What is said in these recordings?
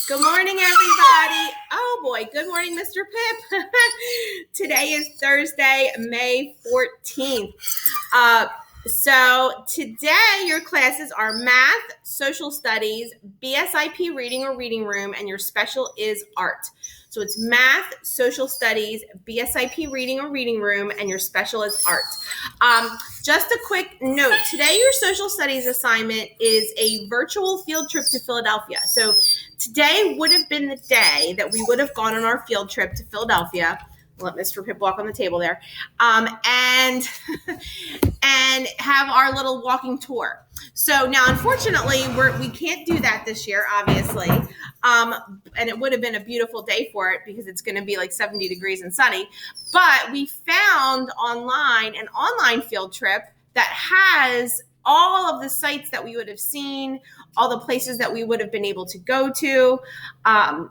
Good morning, everybody. Oh boy, good morning, Mr. Pip. Today is Thursday, May 14th. So today your classes are math, social studies, BSIP reading or reading room, and your special is art. So it's math, social studies, BSIP reading or reading room, and your special is art. Just a quick note, today your social studies assignment is a virtual field trip to Philadelphia. So today would have been the day that we would have gone on our field trip to Philadelphia. Let Mr. Pip walk on the table there, and have our little walking tour. So now, unfortunately, we can't do that this year, obviously, and it would have been a beautiful day for it because it's going to be like 70 degrees and sunny. But we found online an online field trip that has all of the sites that we would have seen, all the places that we would have been able to go to.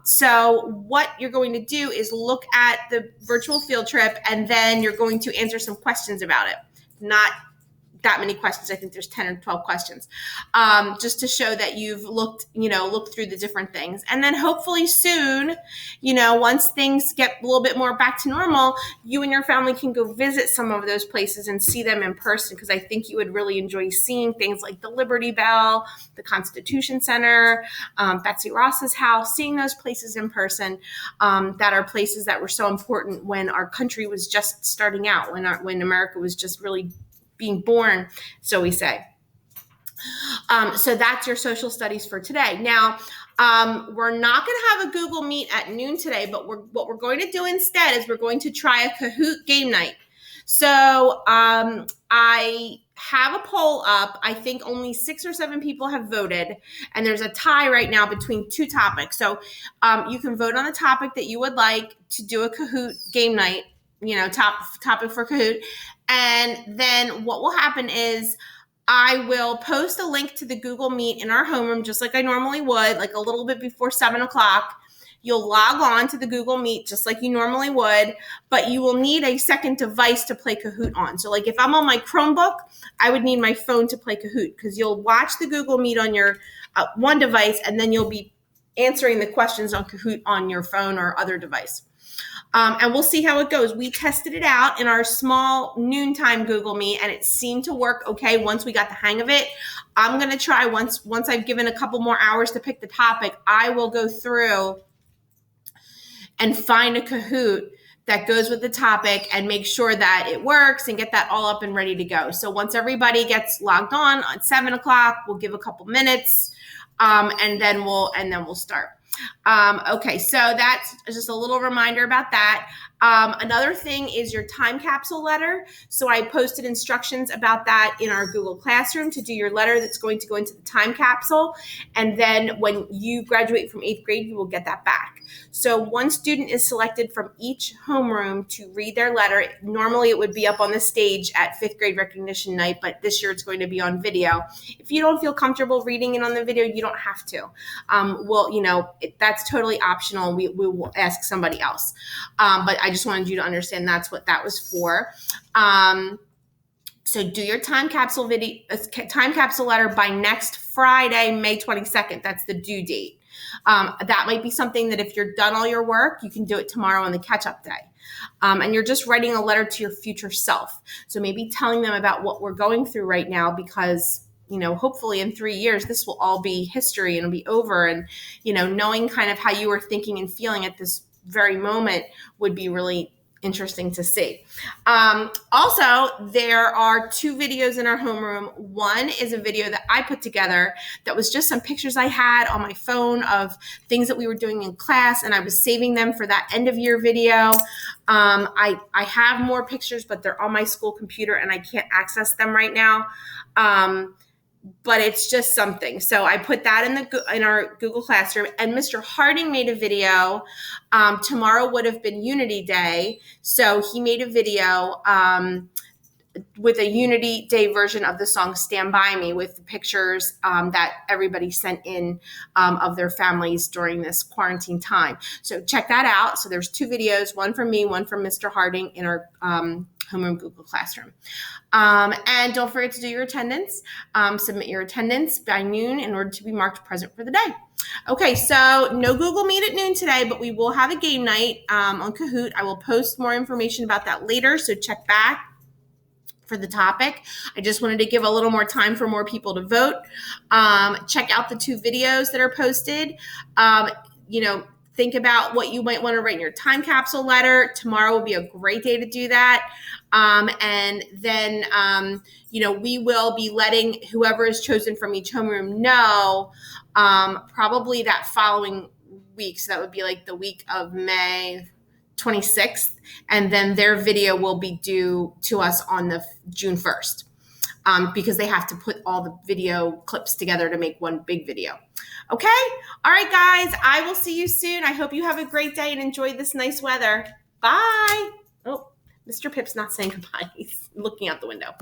So what you're going to do is look at the virtual field trip, and then you're going to answer some questions about it. Not that many questions. I think there's 10 or 12 questions, just to show that you've looked through the different things. And then hopefully soon, once things get a little bit more back to normal, you and your family can go visit some of those places and see them in person, because I think you would really enjoy seeing things like the Liberty Bell, the Constitution Center, Betsy Ross's house, seeing those places in person, that are places that were so important when our country was just starting out, when America was just really being born, so we say. So that's your social studies for today. Now, we're not going to have a Google Meet at noon today, but what we're going to do instead is we're going to try a Kahoot game night. So I have a poll up. I think only 6 or 7 people have voted, and there's a tie right now between 2 topics. So you can vote on the topic that you would like to do a Kahoot game night, topic for Kahoot. And then what will happen is I will post a link to the Google Meet in our homeroom, just like I normally would, like a little bit before 7 o'clock. You'll log on to the Google Meet just like you normally would, but you will need a second device to play Kahoot on. So like if I'm on my Chromebook, I would need my phone to play Kahoot, because you'll watch the Google Meet on your one device, and then you'll be answering the questions on Kahoot on your phone or other device. And we'll see how it goes. We tested it out in our small noontime Google Meet, and it seemed to work okay once we got the hang of it. I'm going to try once I've given a couple more hours to pick the topic, I will go through and find a Kahoot that goes with the topic and make sure that it works and get that all up and ready to go. So once everybody gets logged on at 7 o'clock, we'll give a couple minutes, and then we'll start. Okay, so that's just a little reminder about that. Another thing is your time capsule letter. So I posted instructions about that in our Google Classroom to do your letter that's going to go into the time capsule. And then when you graduate from 8th grade, you will get that back. So one student is selected from each homeroom to read their letter. Normally it would be up on the stage at 5th grade recognition night, but this year it's going to be on video. If you don't feel comfortable reading it on the video, you don't have to. That's totally optional. We will ask somebody else. But I just wanted you to understand that's what that was for. So do your time capsule letter by next Friday, May 22nd. That's the due date. That might be something that if you're done all your work, you can do it tomorrow on the catch-up day. And you're just writing a letter to your future self. So maybe telling them about what we're going through right now, because hopefully in 3 years, this will all be history and it'll be over. And, knowing kind of how you were thinking and feeling at this very moment would be really interesting to see. Also, there are 2 videos in our homeroom. One is a video that I put together that was just some pictures I had on my phone of things that we were doing in class, and I was saving them for that end of year video. I have more pictures, but they're on my school computer and I can't access them right now. But it's just something. So I put that in our Google Classroom, and Mr. Harding made a video. Tomorrow would have been Unity Day. So he made a video with a Unity Day version of the song Stand By Me, with the pictures that everybody sent in of their families during this quarantine time. So check that out. So there's 2 videos, one from me, one from Mr. Harding in our homeroom Google Classroom. And don't forget to do your attendance. Submit your attendance by noon in order to be marked present for the day. Okay, so no Google Meet at noon today, but we will have a game night on Kahoot. I will post more information about that later, so check back for the topic. I just wanted to give a little more time for more people to vote. Check out the 2 videos that are posted. Think about what you might want to write in your time capsule letter. Tomorrow will be a great day to do that. And then, we will be letting whoever is chosen from each homeroom know probably that following week. So that would be like the week of May 26th. And then their video will be due to us on the June 1st. Because they have to put all the video clips together to make one big video. Okay? All right, guys. I will see you soon. I hope you have a great day and enjoy this nice weather. Bye. Oh, Mr. Pip's not saying goodbye. He's looking out the window.